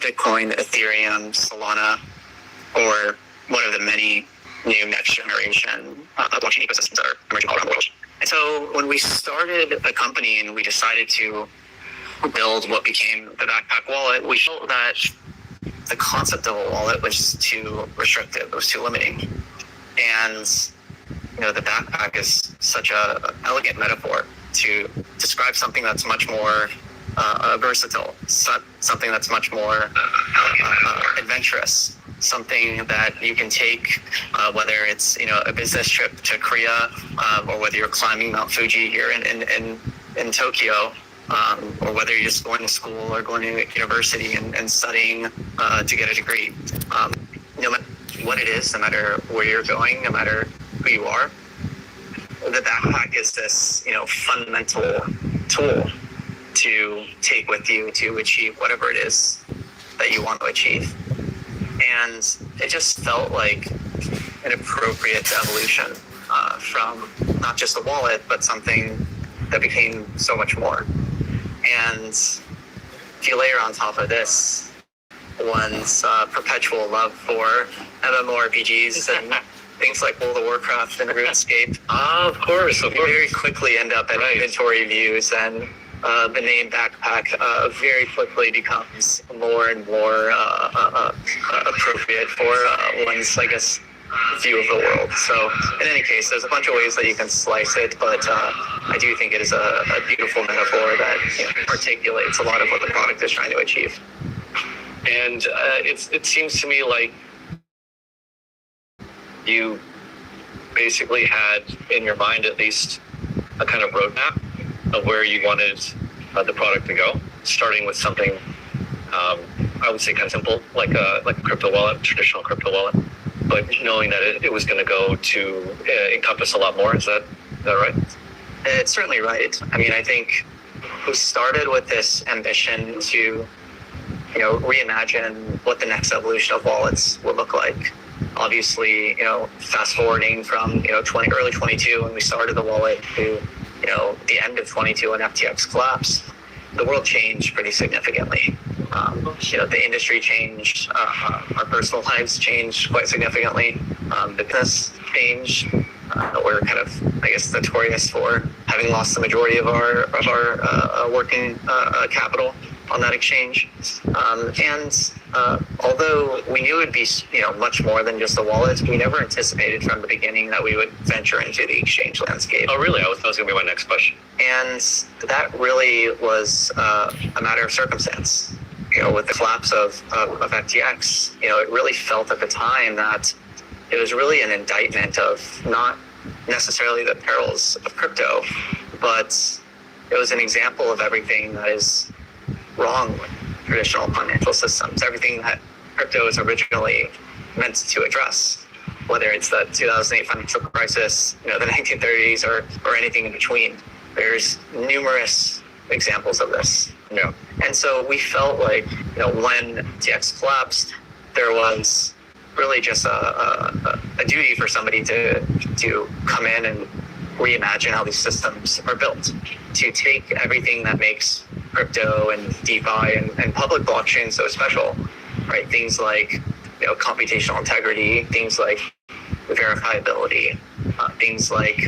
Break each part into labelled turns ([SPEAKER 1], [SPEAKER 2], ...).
[SPEAKER 1] Bitcoin, Ethereum, Solana, or one of the many new next generation blockchain ecosystems that are emerging all around the world. And so when we started a company and we decided to build what became the Backpack wallet, we felt that the concept of a wallet was too restrictive, it was too limiting. And the Backpack is such an elegant metaphor to describe something that's much more versatile, something that's much more adventurous, something that you can take, whether it's a business trip to Korea, or whether you're climbing Mount Fuji here in Tokyo, or whether you're just going to school or going to university and studying to get a degree. No matter what it is, no matter where you're going, no matter who you are, the Backpack is this fundamental tool to take with you to achieve whatever it is that you want to achieve. And it just felt like an appropriate evolution from not just a wallet, but something that became so much more. And if you layer on top of this one's perpetual love for MMORPGs and things like World of Warcraft and RuneScape,
[SPEAKER 2] of course,
[SPEAKER 1] you very quickly end up at inventory views, and the name Backpack very quickly becomes more and more appropriate for one's, view of the world. So in any case, there's a bunch of ways that you can slice it, but I do think it is a beautiful metaphor that articulates a lot of what the product is trying to achieve.
[SPEAKER 2] And it seems to me like you basically had in your mind at least a kind of roadmap of where you wanted the product to go, starting with something I would say kind of simple, like a crypto wallet, traditional crypto wallet, but knowing that it was going to go to encompass a lot more. Is that right?
[SPEAKER 1] It's certainly right. I mean, I think we started with this ambition to reimagine what the next evolution of wallets would look like. Obviously, fast forwarding from early 22 when we started the wallet to the end of 22 when FTX collapsed, the world changed pretty significantly. The industry changed, our personal lives changed quite significantly. The business changed. We're kind of, notorious for having lost the majority of our working capital on that exchange. And although we knew it would be much more than just a wallet, we never anticipated from the beginning that we would venture into the exchange landscape.
[SPEAKER 2] Oh, really? That was going to be my next question.
[SPEAKER 1] And that really was a matter of circumstance. With the collapse of FTX, it really felt at the time that it was really an indictment of not necessarily the perils of crypto, but it was an example of everything that is wrong with traditional financial systems, everything that crypto is originally meant to address, whether it's the 2008 financial crisis, the 1930s, or anything in between. There's numerous examples of this.
[SPEAKER 2] Yeah.
[SPEAKER 1] And so we felt like, when FTX collapsed, there was really just a duty for somebody to come in and reimagine how these systems are built, to take everything that makes crypto and DeFi and public blockchain so special, right? Things like computational integrity, things like verifiability, things like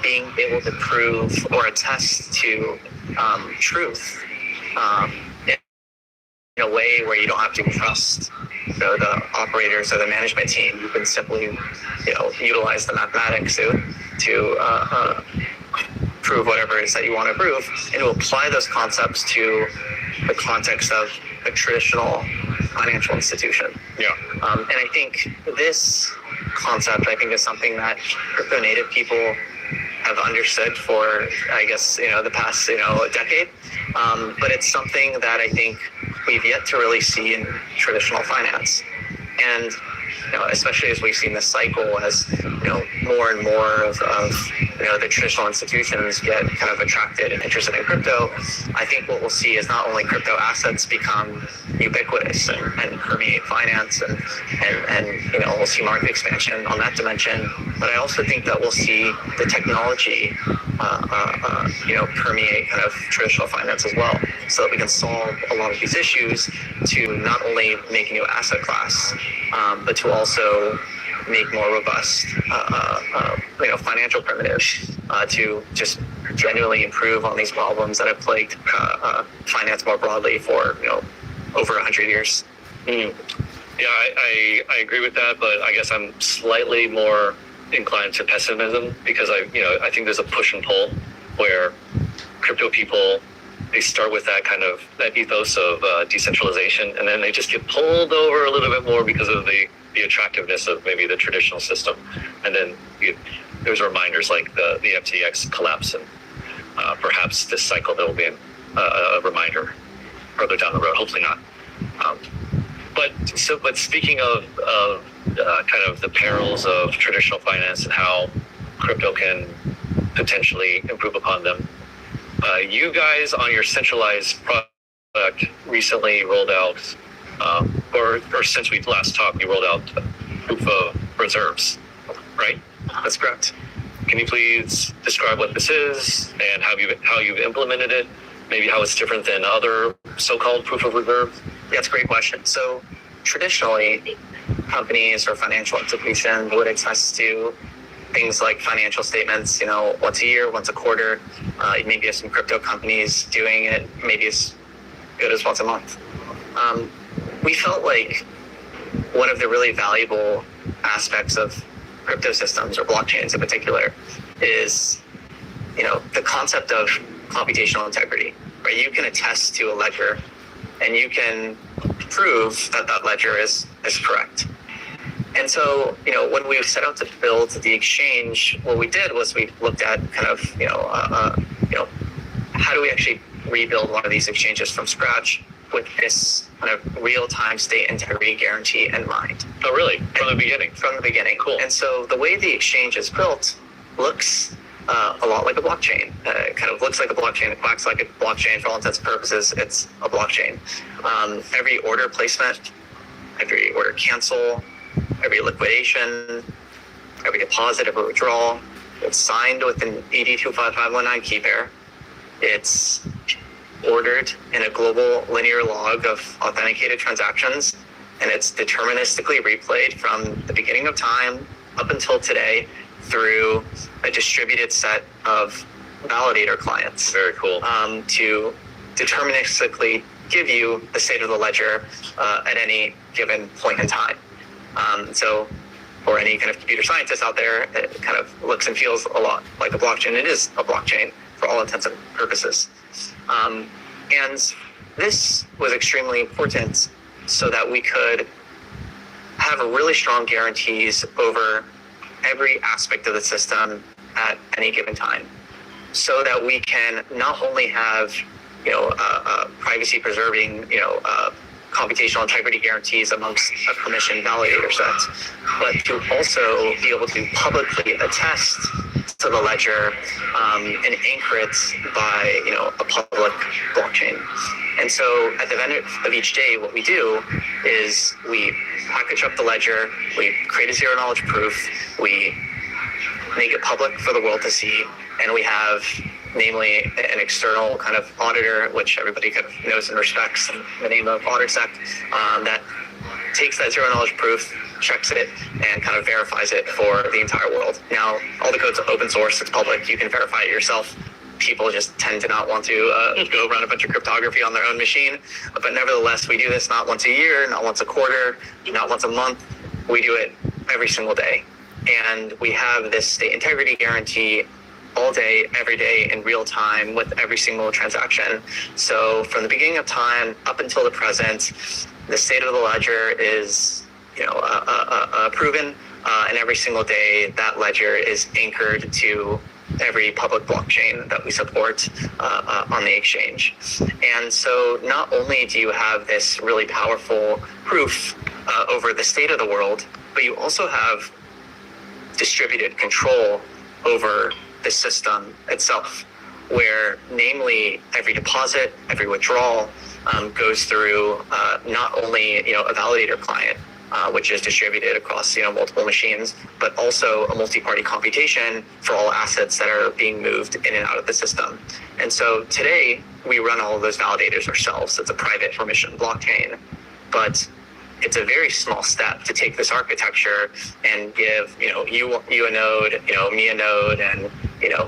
[SPEAKER 1] being able to prove or attest to truth in a way where you don't have to trust the operators or the management team. You can simply utilize the mathematics to prove whatever it is that you want to prove, and to apply those concepts to the context of a traditional financial institution.
[SPEAKER 2] Yeah.
[SPEAKER 1] And I think this concept, is something that crypto native people have understood for, the past, decade. But it's something that I think we've yet to really see in traditional finance. And, especially as we've seen this cycle as, more and more of the traditional institutions get kind of attracted and interested in crypto, I think what we'll see is not only crypto assets become ubiquitous and permeate finance, and we'll see market expansion on that dimension. But I also think that we'll see the technology, permeate kind of traditional finance as well, so that we can solve a lot of these issues to not only make a new asset class, but to also make more robust, financial primitives to just genuinely improve on these problems that have plagued finance more broadly for over 100 years.
[SPEAKER 2] Yeah, I agree with that, but I guess I'm slightly more inclined to pessimism, because I think there's a push and pull where crypto people, they start with that ethos of decentralization, and then they just get pulled over a little bit more because of the attractiveness of maybe the traditional system. And then there's reminders like the FTX collapse, and perhaps this cycle there will be a reminder further down the road. Hopefully not. But speaking of kind of the perils of traditional finance and how crypto can potentially improve upon them, you guys on your centralized product recently rolled out, or since we last talked, you rolled out proof of reserves, right?
[SPEAKER 1] That's correct.
[SPEAKER 2] Can you please describe what this is and how you've implemented it? Maybe how it's different than other so-called proof of reserves?
[SPEAKER 1] Yeah, it's a great question. So traditionally, companies or financial institutions would attest to things like financial statements, once a year, once a quarter. Maybe some crypto companies doing it maybe as good as once a month. We felt like one of the really valuable aspects of crypto systems, or blockchains in particular, is the concept of computational integrity, right? You can attest to a ledger, and you can prove that that ledger is correct. And so, when we set out to build the exchange, what we did was we looked at kind of, how do we actually rebuild one of these exchanges from scratch with this kind of real-time state integrity guarantee in mind.
[SPEAKER 2] Oh, really? From the beginning?
[SPEAKER 1] From the beginning.
[SPEAKER 2] Cool.
[SPEAKER 1] And so the way the exchange is built looks a lot like a blockchain. It kind of looks like a blockchain. It acts like a blockchain for all intents and purposes. It's a blockchain. Every order placement, every order cancel, every liquidation, every deposit, every withdrawal, it's signed with an ED25519 key pair. It's ordered in a global linear log of authenticated transactions, and it's deterministically replayed from the beginning of time up until today through a distributed set of validator clients.
[SPEAKER 2] Very cool.
[SPEAKER 1] To deterministically give you the state of the ledger at any given point in time. So for any kind of computer scientist out there, it kind of looks and feels a lot like a blockchain. It is a blockchain for all intents and purposes. And this was extremely important so that we could have really strong guarantees over every aspect of the system at any given time, so that we can not only have privacy preserving computational integrity guarantees amongst a permission validator set, but to also be able to publicly attest to the ledger and anchor it by a public blockchain. And so at the end of each day, what we do is we package up the ledger, we create a zero knowledge proof, we make it public for the world to see, and we have namely an external kind of auditor, which everybody kind of knows and respects in the name of AuditSec, that takes that zero knowledge proof, checks it, and kind of verifies it for the entire world. Now, all the code's open source, it's public, you can verify it yourself. People just tend to not want to go run a bunch of cryptography on their own machine. But nevertheless, we do this not once a year, not once a quarter, not once a month. We do it every single day. And we have this state integrity guarantee all day, every day, in real time with every single transaction. So from the beginning of time up until the present, the state of the ledger is proven, and every single day that ledger is anchored to every public blockchain that we support on the exchange. And so not only do you have this really powerful proof over the state of the world, but you also have distributed control over the system itself, where namely every deposit, every withdrawal goes through not only a validator client, which is distributed across multiple machines, but also a multi-party computation for all assets that are being moved in and out of the system. And so today we run all of those validators ourselves. It's a private permission blockchain, but it's a very small step to take this architecture and give you a node, me a node, and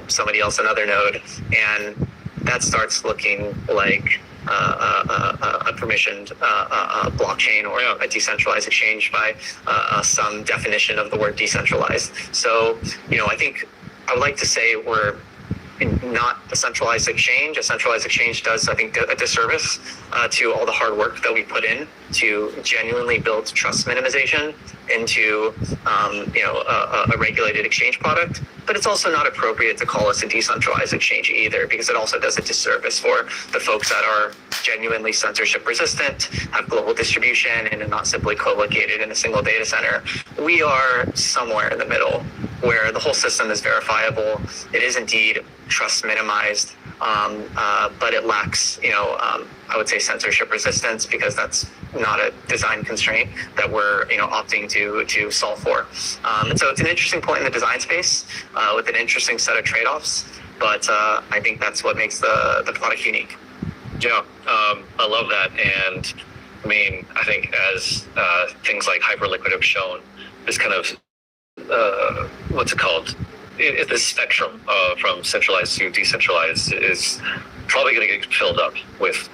[SPEAKER 1] somebody else another node, and that starts looking like a permissioned blockchain or a decentralized exchange by some definition of the word decentralized. So, I think I would like to say we're not a centralized exchange. A centralized exchange does, I think, a disservice to all the hard work that we put in to genuinely build trust minimization into a regulated exchange product. But it's also not appropriate to call us a decentralized exchange either, because it also does a disservice for the folks that are genuinely censorship resistant, have global distribution, and are not simply co-located in a single data center. We are somewhere in the middle, where the whole system is verifiable. It is indeed trust minimized, but it lacks, I would say, censorship resistance, because that's not a design constraint that we're opting to solve for. And so it's an interesting point in the design space with an interesting set of trade-offs, but I think that's what makes the product unique.
[SPEAKER 2] Yeah, I love that. And I mean, I think as things like Hyperliquid have shown, this kind of what's it called? This spectrum from centralized to decentralized is probably going to get filled up with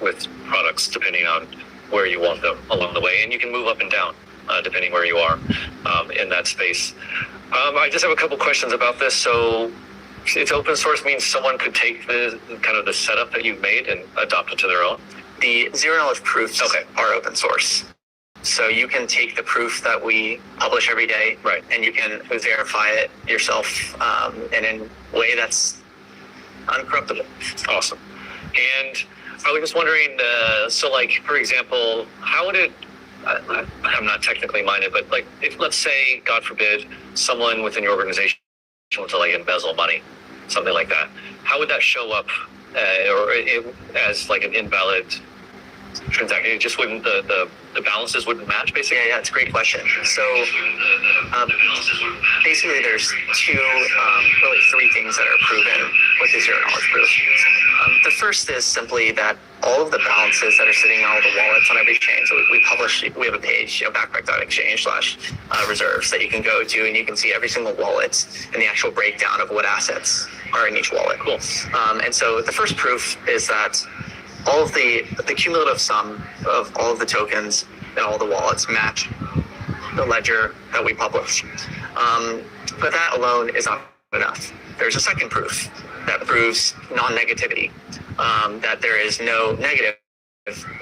[SPEAKER 2] products depending on where you want them along the way, and you can move up and down depending where you are in that space. I just have a couple questions about this. So, it's open source means someone could take the kind of the setup that you've made and adopt it to their own.
[SPEAKER 1] The zero knowledge proofs are open source. So you can take the proof that we publish every day,
[SPEAKER 2] right,
[SPEAKER 1] and you can verify it yourself in a way that's uncorruptible.
[SPEAKER 2] Awesome. And I was just wondering, so like, for example, how would it, I'm not technically minded, but like, if let's say, God forbid, someone within your organization wants to like embezzle money, something like that, how would that show up as like an invalid transaction? It just wouldn't, the balances wouldn't match, basically?
[SPEAKER 1] Yeah, it's a great question. So basically there's really three things that are proven with the zero knowledge proof. The first is simply that all of the balances that are sitting on all the wallets on every chain, so we have a page, backpack.exchange/reserves that you can go to, and you can see every single wallet and the actual breakdown of what assets are in each wallet.
[SPEAKER 2] Cool.
[SPEAKER 1] And so the first proof is that all of the cumulative sum of all of the tokens and all the wallets match the ledger that we publish. But that alone is not enough. There's a second proof that proves non-negativity, that there is no negative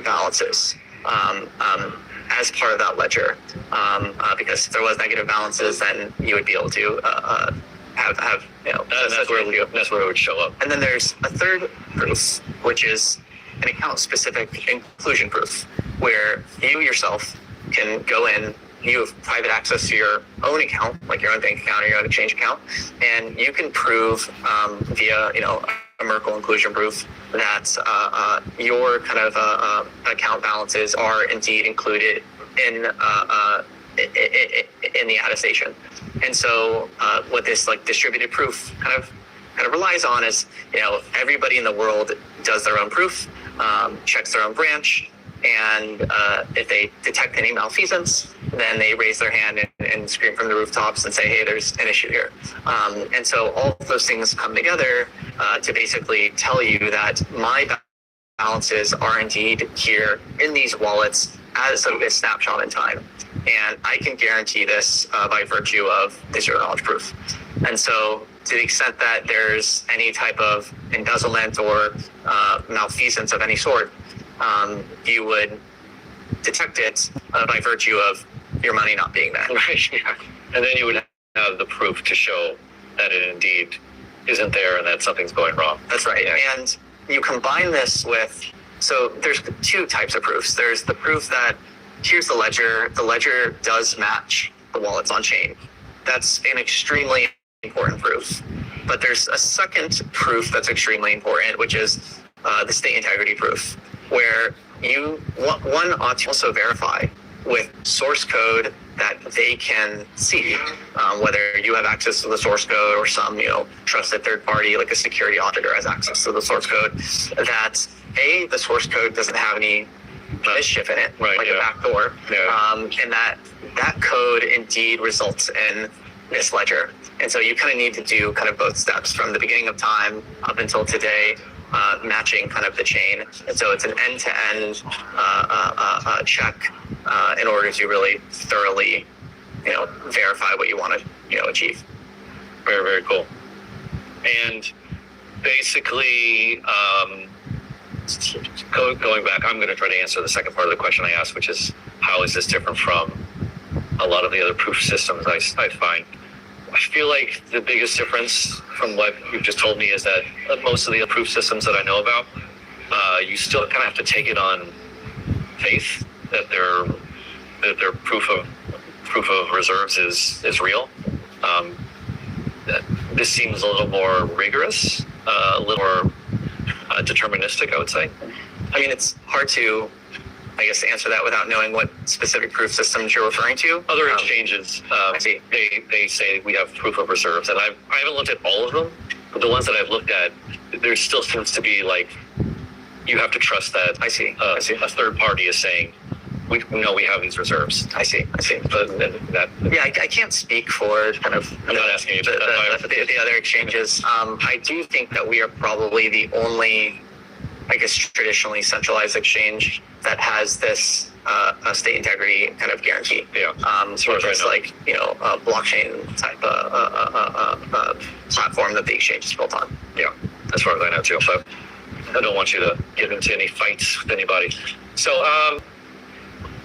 [SPEAKER 1] balances as part of that ledger, because if there was negative balances, then you would be able to have
[SPEAKER 2] that's where it would show up.
[SPEAKER 1] And then there's a third proof, which is an account-specific inclusion proof, where you yourself can go in, you have private access to your own account, like your own bank account or your own exchange account, and you can prove via a Merkle inclusion proof that your kind of account balances are indeed included in the attestation. And so what this like distributed proof kind of relies on is everybody in the world does their own proof, checks their own branch, and if they detect any malfeasance, then they raise their hand and scream from the rooftops and say, hey, there's an issue here. And so all of those things come together to basically tell you that my balances are indeed here in these wallets as a snapshot in time. And I can guarantee this by virtue of the zero knowledge proof. And so to the extent that there's any type of embezzlement or malfeasance of any sort, you would detect it by virtue of your money not being there.
[SPEAKER 2] Right, yeah. And then you would have the proof to show that it indeed isn't there and that something's going wrong.
[SPEAKER 1] That's right. Yeah. And you combine this with, so there's two types of proofs. There's the proof that here's the ledger does match the wallets on chain. That's an extremely important proof. But there's a second proof that's extremely important, which is the state integrity proof, where one ought to also verify with source code that they can see, whether you have access to the source code or some trusted third party like a security auditor has access to the source code, that the source code doesn't have any mischief in it,
[SPEAKER 2] right,
[SPEAKER 1] like a backdoor, and that code indeed results in this ledger. And so you kind of need to do kind of both steps from the beginning of time up until today, matching kind of the chain. And so it's an end-to-end check in order to really thoroughly, verify what you want to, achieve.
[SPEAKER 2] Very, very cool. And basically, going back, I'm going to try to answer the second part of the question I asked, which is how is this different from a lot of the other proof systems I find? I feel like the biggest difference from what you've just told me is that most of the proof systems that I know about, you still kind of have to take it on faith that their proof of reserves is real. This seems a little more rigorous, a little more deterministic, I would say.
[SPEAKER 1] I mean, it's hard to, I guess, answer that without knowing what specific proof systems you're referring to.
[SPEAKER 2] Other exchanges,
[SPEAKER 1] I see.
[SPEAKER 2] They say we have proof of reserves, and I haven't looked at all of them, but the ones that I've looked at, there still seems to be like, you have to trust that.
[SPEAKER 1] I see.
[SPEAKER 2] A third party is saying, we know we have these reserves.
[SPEAKER 1] I see.
[SPEAKER 2] But
[SPEAKER 1] I can't speak for kind of
[SPEAKER 2] I'm not asking you
[SPEAKER 1] the other exchanges. I do think that we are probably the only, I guess, traditionally centralized exchange that has this state integrity kind of guarantee.
[SPEAKER 2] Yeah.
[SPEAKER 1] So it's like a blockchain type platform that the exchange is built on.
[SPEAKER 2] Yeah, as far as I know too. But I don't want you to get into any fights with anybody. So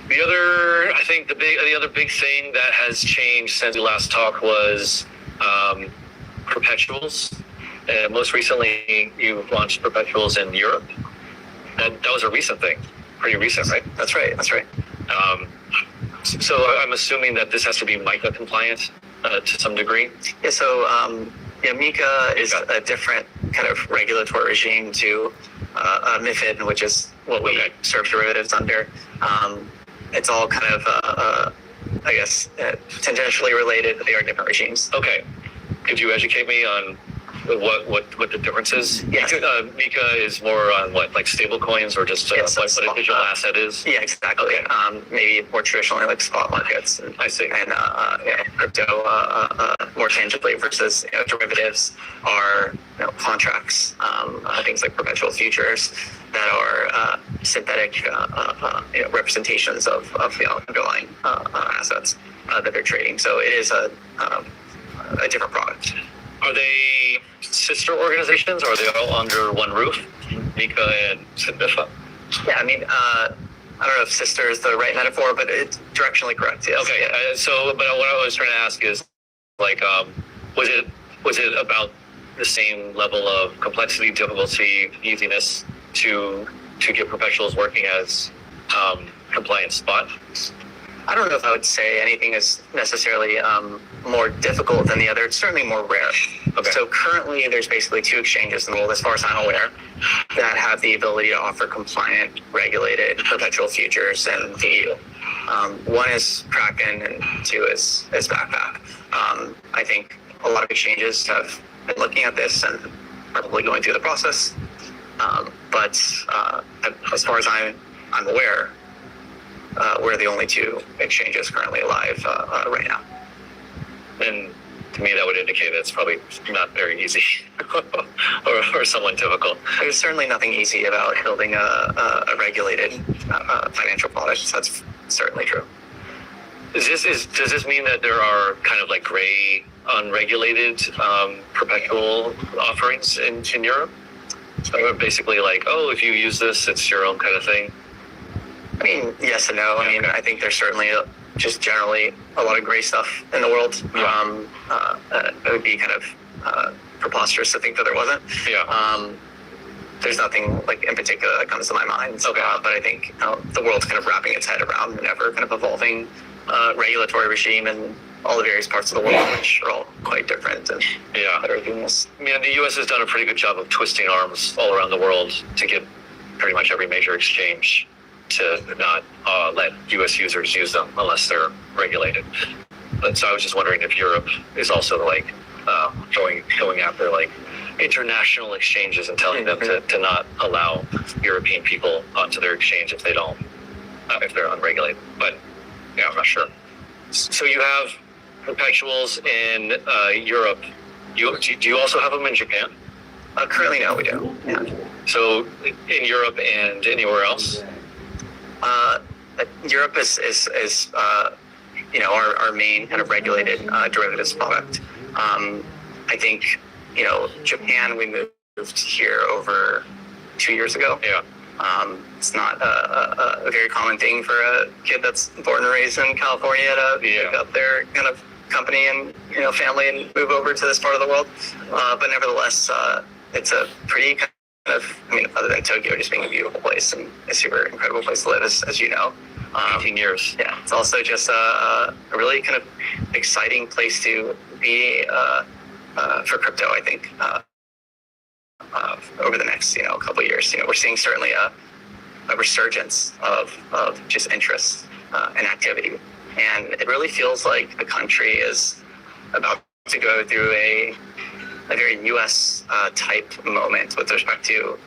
[SPEAKER 2] the other big thing that has changed since we last talked was perpetuals. Most recently, you launched perpetuals in Europe. That was a recent thing, pretty recent, right?
[SPEAKER 1] That's right.
[SPEAKER 2] So I'm assuming that this has to be MiCA compliant to some degree.
[SPEAKER 1] Yeah. So MiCA is a different kind of regulatory regime to MiFID, which is what we serve derivatives under. It's all kind of, I guess, tangentially related, but they are different regimes.
[SPEAKER 2] Okay. Could you educate me on what the difference is?
[SPEAKER 1] Yeah.
[SPEAKER 2] MiCA is more on what, like stable coins or just what a digital asset is?
[SPEAKER 1] Yeah, exactly.
[SPEAKER 2] Okay.
[SPEAKER 1] Maybe more traditionally like spot markets. And,
[SPEAKER 2] I see.
[SPEAKER 1] And crypto more tangibly versus derivatives are contracts, things like perpetual futures that are synthetic representations of the underlying assets that they're trading. So it is a different product.
[SPEAKER 2] Are they sister organizations, or are they all under one roof, MiCA and SINBIFA?
[SPEAKER 1] Yeah, I mean, I don't know if sister is the right metaphor, but it's directionally correct. Yes.
[SPEAKER 2] Okay. But what I was trying to ask is, like, was it about the same level of complexity, difficulty, easiness to get perpetuals working as compliant spot?
[SPEAKER 1] I don't know if I would say anything is necessarily more difficult than the other. It's certainly more rare.
[SPEAKER 2] Okay.
[SPEAKER 1] So currently there's basically two exchanges in the world, as far as I'm aware, that have the ability to offer compliant, regulated perpetual futures in the EU. One is Kraken and two is Backpack. I think a lot of exchanges have been looking at this and probably going through the process. But as far as I'm aware, we're the only two exchanges currently live right now.
[SPEAKER 2] And to me, that would indicate that it's probably not very easy or somewhat difficult.
[SPEAKER 1] There's certainly nothing easy about building a regulated financial product. That's certainly true.
[SPEAKER 2] Does this mean that there are kind of like gray, unregulated perpetual offerings in Europe? So basically like, oh, if you use this, it's your own kind of thing?
[SPEAKER 1] I mean, yes and no. I mean, I think there's certainly just generally a lot of gray stuff in the world. It would be kind of preposterous to think that there wasn't.
[SPEAKER 2] Yeah.
[SPEAKER 1] there's nothing like in particular that comes to my mind.
[SPEAKER 2] Okay.
[SPEAKER 1] But I think the world's kind of wrapping its head around an ever kind of evolving regulatory regime in all the various parts of the world, which are all quite different and
[SPEAKER 2] Yeah.
[SPEAKER 1] that are doing this.
[SPEAKER 2] I mean, the U.S. has done a pretty good job of twisting arms all around the world to get pretty much every major exchange to not let U.S. users use them unless they're regulated. But so I was just wondering if Europe is also like going after like international exchanges and telling them to not allow European people onto their exchange if they don't, if they're unregulated. But yeah, I'm not sure. So you have perpetuals in Europe. Do you also have them in Japan?
[SPEAKER 1] Currently, no, we do. Yeah.
[SPEAKER 2] So in Europe and anywhere else?
[SPEAKER 1] Europe is our main kind of regulated derivatives product. I think Japan, we moved here over 2 years ago.
[SPEAKER 2] Yeah.
[SPEAKER 1] It's not a very common thing for a kid that's born and raised in California to pick up their kind of company and family and move over to this part of the world. But nevertheless, it's a pretty kind of, other than Tokyo just being a beautiful place and a super incredible place to live, as you know.
[SPEAKER 2] 18 years.
[SPEAKER 1] Yeah, it's also just a really kind of exciting place to be for crypto, I think, over the next couple of years. We're seeing certainly a resurgence of just interest and activity, and it really feels like the country is about to go through a very U.S. Type moment with respect to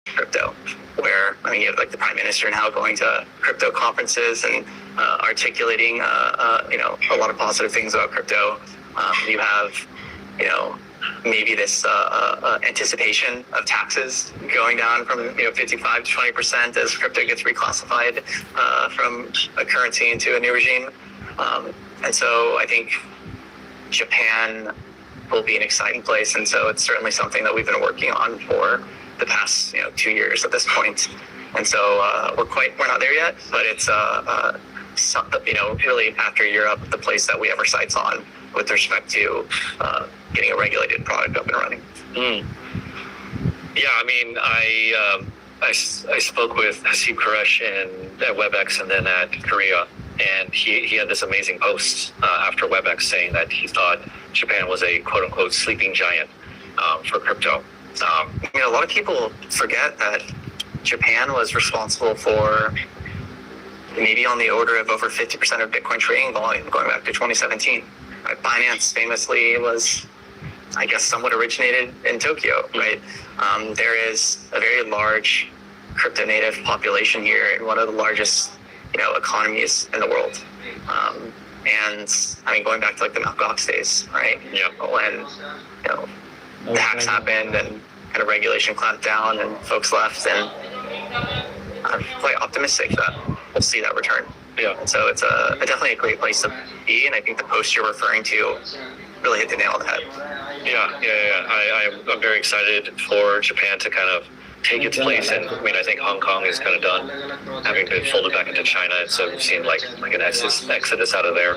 [SPEAKER 1] crypto, where you have like the Prime Minister now going to crypto conferences and articulating a lot of positive things about crypto. You have maybe this anticipation of taxes going down from 55 to 20% as crypto gets reclassified from a currency into a new regime. And so I think Japan will be an exciting place, and so it's certainly something that we've been working on for the past 2 years at this point. And so we're not there yet, but it's really after Europe, the place that we have our sights on with respect to getting a regulated product up and running.
[SPEAKER 2] Yeah, I spoke with Haseeb Quresh at WebEx and then at Korea, and he had this amazing post after WebEx saying that he thought Japan was a quote unquote sleeping giant for crypto.
[SPEAKER 1] A lot of people forget that Japan was responsible for maybe on the order of over 50% of Bitcoin trading volume going back to 2017. Binance famously was, I guess, somewhat originated in Tokyo, right? There is a very large crypto native population here in one of the largest, economies in the world. And going back to like the Mt. Gox days, right?
[SPEAKER 2] Yeah.
[SPEAKER 1] When, the hacks happened and kind of regulation clamped down and folks left, and I'm quite optimistic that we'll see that return.
[SPEAKER 2] Yeah.
[SPEAKER 1] And so it's definitely a great place to be, and I think the post you're referring to really hit the nail on the head.
[SPEAKER 2] Yeah. I'm very excited for Japan to kind of take its place, and I think Hong Kong is kind of done, having been folded back into China, and so we've seen like an exodus out of there.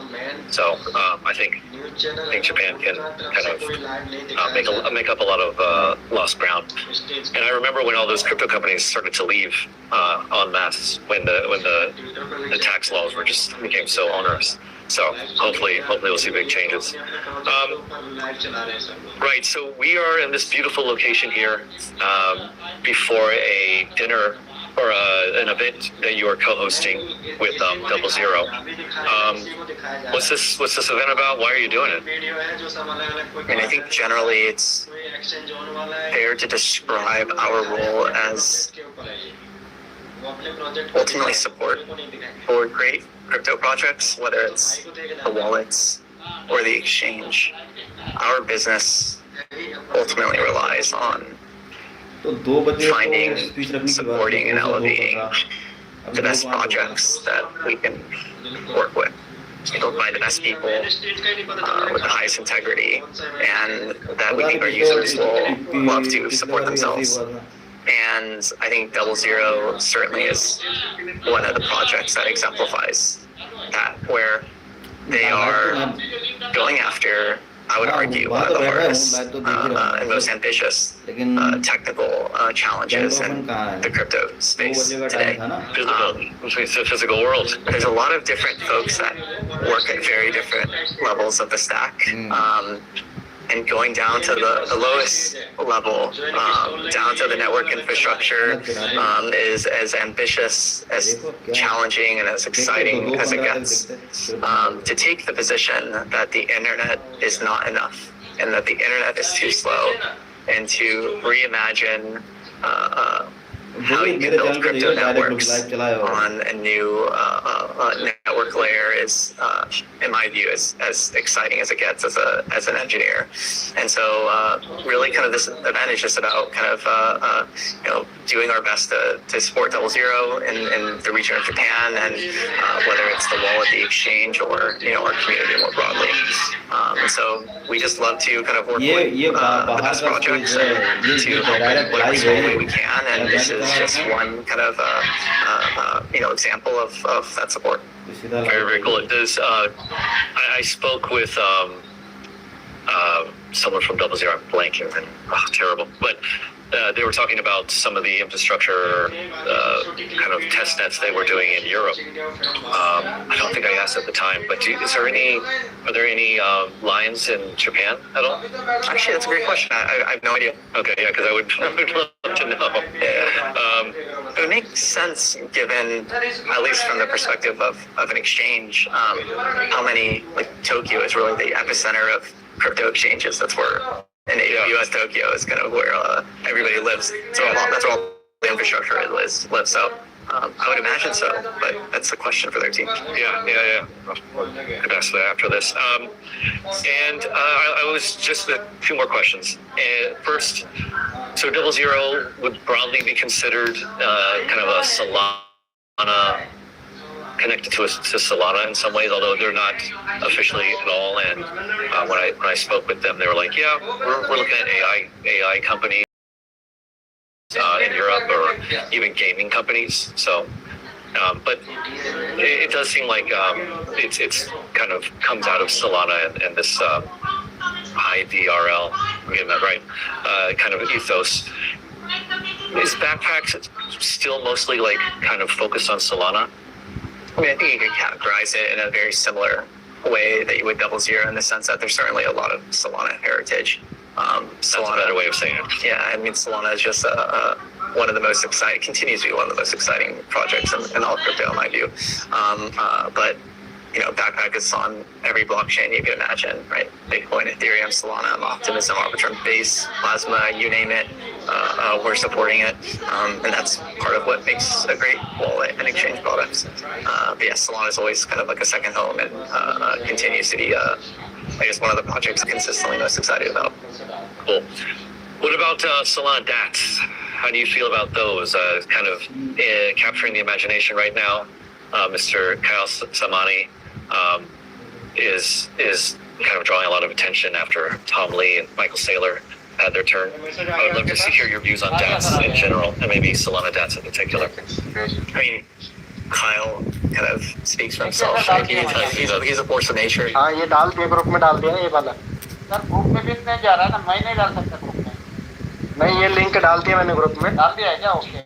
[SPEAKER 2] So I think Japan can kind of make up a lot of lost ground. And I remember when all those crypto companies started to leave en masse when the tax laws became so onerous. So hopefully we'll see big changes. Right, so we are in this beautiful location here before a dinner or an event that you are co-hosting with 00. What's this event about? Why are you doing it?
[SPEAKER 1] And I think generally it's fair to describe our role as ultimately support for great crypto projects, whether it's the wallets or the exchange. Our business ultimately relies on finding, supporting, and elevating the best projects that we can work with, built by the best people with the highest integrity, and that we think our users will love to support themselves. And I think 00 certainly is one of the projects that exemplifies that, where they are going after I would argue, one of the hardest and most ambitious technical challenges in the crypto space today.
[SPEAKER 2] It's a physical world.
[SPEAKER 1] There's a lot of different folks that work at very different levels of the stack. And going down to the lowest level, down to the network infrastructure, is as ambitious, as challenging, and as exciting as it gets. To take the position that the internet is not enough and that the internet is too slow, and to reimagine how you can build crypto networks on a new network layer is, in my view, as exciting as it gets as an engineer. And so, really, kind of this event is just about kind of doing our best to support 00 in the region of Japan, and whether it's the wallet, the exchange, or our community more broadly. And so we just love to kind of work with the best projects and to help in whatever small way we can. And this is just one kind of example of that support.
[SPEAKER 2] Very, very cool. It does. I spoke with someone from 00. I'm blanking, and terrible. But they were talking about some of the infrastructure kind of test nets they were doing in Europe. I don't think I asked at the time, but are there any lines in Japan at all?
[SPEAKER 1] Actually, that's a great question. I have no idea.
[SPEAKER 2] Okay, yeah, because I would love to know.
[SPEAKER 1] It would make sense, given, at least from the perspective of an exchange, how many, like Tokyo is really the epicenter of crypto exchanges. That's where, in US Tokyo is kind of where everybody lives. So that's where all the infrastructure lives. So I would imagine so, but that's a question for their team.
[SPEAKER 2] Yeah. I'd ask that after this. And I was just a few more questions. First, so 00 would broadly be considered kind of a Solana, connected to Solana in some ways, although they're not officially at all. And when I spoke with them, they were like, yeah, we're looking at AI companies in Europe, or even gaming companies. So, but it does seem like it's kind of comes out of Solana and this IDRL, I'm getting that right, kind of ethos. Is Backpack still mostly like kind of focused on Solana?
[SPEAKER 1] I mean, I think you could categorize it in a very similar way that you would 00, in the sense that there's certainly a lot of Solana heritage.
[SPEAKER 2] That's a better way of saying it.
[SPEAKER 1] Yeah, I mean, Solana is just one of the most exciting, continues to be one of the most exciting projects in all crypto, in my view. But Backpack is on every blockchain you can imagine, right? Bitcoin, Ethereum, Solana, Optimism, Arbitrum, Base, Plasma, you name it. We're supporting it, and that's part of what makes a great wallet and exchange product. But yes, Solana is always kind of like a second home, and continues to be, I guess, one of the projects I'm consistently most excited about.
[SPEAKER 2] Cool. What about Solana DATs? How do you feel about those? Kind of capturing the imagination right now. Mr. Kyle Samani is kind of drawing a lot of attention after Tom Lee and Michael Saylor had their turn. I would love to hear your views on DATs in general, and maybe Solana DATs in particular.
[SPEAKER 1] I mean, Kyle kind of speaks for himself. Right? He's a force of nature.
[SPEAKER 3] हाँ ये डाल दिया group में डाल दिया ये वाला sir group में भी नहीं जा रहा है ना मैं नहीं डाल सकता ग्रुप में नहीं ये लिंक डाल दिया मैंने ग्रुप में डाल दिया है क्या ओके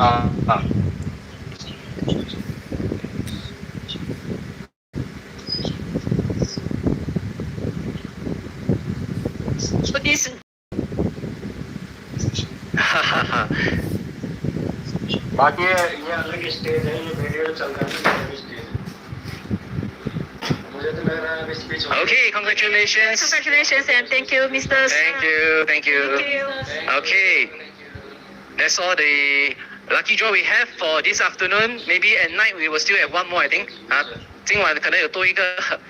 [SPEAKER 3] हाँ
[SPEAKER 4] So this
[SPEAKER 3] बाकी ये अलग स्टेज है ये वीडियो चल रहा है स्टेज मुझे तो लग रहा है अभी speech
[SPEAKER 1] Okay, congratulations.
[SPEAKER 4] congratulations and thank you, Mr.
[SPEAKER 1] Thank you. Okay, that's all the lucky draw we have for this afternoon. Maybe at night we will still have one more, I think. 今晚可能有多一个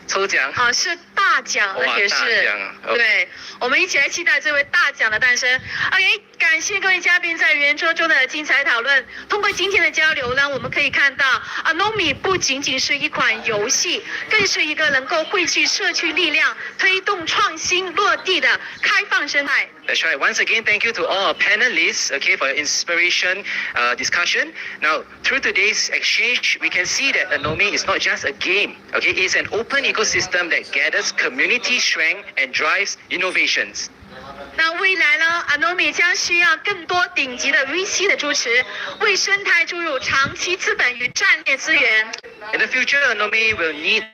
[SPEAKER 1] 抽奖。
[SPEAKER 4] 是大奖，而且是
[SPEAKER 1] 大奖啊，OK
[SPEAKER 4] 对，我们一起来期待这位大奖的诞生。OK，感谢各位嘉宾在圆桌中的精彩讨论。通过今天的交流呢，我们可以看到，Anomie 不仅仅是一款游戏，更是一个能够汇聚社区力量、推动创新落地的开放生态。
[SPEAKER 1] That's right. Once again, thank you to all our panelists, okay, for your inspiration discussion. Now, through today's exchange, we can see that Anomi is not just a game, okay? It's an open ecosystem that gathers community strength and drives innovations.
[SPEAKER 4] 那未来呢 ，Anomi 将需要更多顶级的 VC 的支持，为生态注入长期资本与战略资源。
[SPEAKER 1] In the future, Anomi will need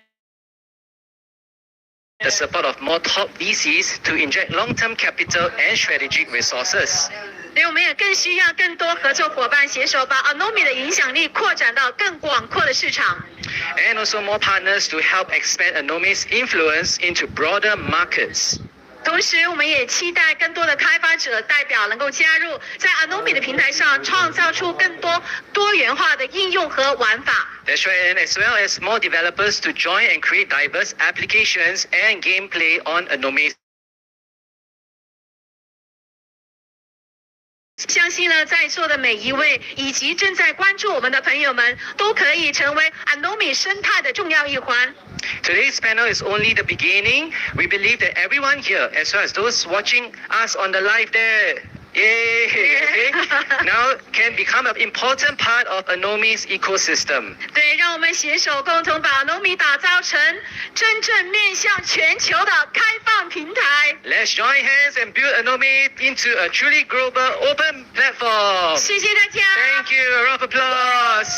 [SPEAKER 1] the support of more top VCs to inject long-term capital and strategic resources.
[SPEAKER 4] 所以我们也更需要更多合作伙伴携手，把 Anomi 的影响力扩展到更广阔的市场。
[SPEAKER 1] And also more partners to help expand Anomi's influence into broader markets.
[SPEAKER 4] 同时，我们也期待更多的开发者代表能够加入，在 Anomi 的平台上创造出更多多元化的应用和玩法。
[SPEAKER 1] That's right, and as well as more developers to join and create diverse applications and gameplay on Anomi's.
[SPEAKER 4] 相信呢，在座的每一位以及正在关注我们的朋友们，都可以成为 Anomi 生态的重要一环。
[SPEAKER 1] Today's panel is only the beginning. We believe that everyone here, as well as those watching us on the live there, yay, okay, now can become an important part of Anomi's ecosystem.
[SPEAKER 4] 对，让我们携手共同把 Anomi 打造成真正面向全球的开放平台。
[SPEAKER 1] Let's join hands and build Anomi into a truly global open platform.
[SPEAKER 4] 谢谢大家。
[SPEAKER 1] Thank you. A round of applause.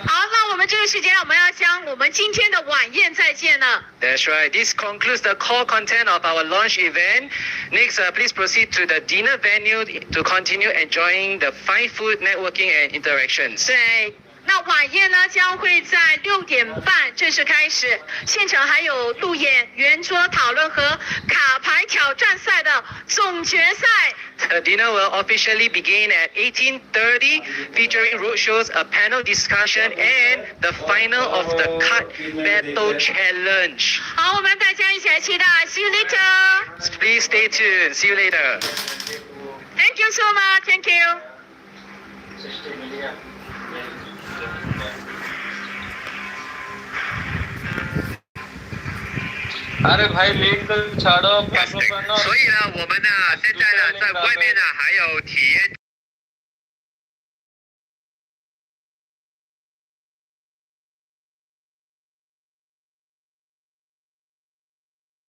[SPEAKER 4] 好，那我们这个时间，我们要将我们今天的晚宴再见了。
[SPEAKER 1] That's right. This concludes the core content of our launch event. Next, please proceed to the dinner venue to continue enjoying the fine food, networking, and interactions.
[SPEAKER 4] 对，那晚宴呢将会在6点半正式开始，现场还有路演、圆桌讨论和卡牌挑战赛的总决赛。
[SPEAKER 1] The dinner will officially begin at 18:30, featuring roadshows, a panel discussion, and the final of the card battle challenge.
[SPEAKER 4] 好，我们大家一起来期待 ，See you later.
[SPEAKER 1] Please stay tuned. See you later.
[SPEAKER 4] Thank you so much. Thank you.
[SPEAKER 3] 60 million. अरे भाई link छाड़ो
[SPEAKER 5] 所以呢，我们呢现在呢在外面呢还有体验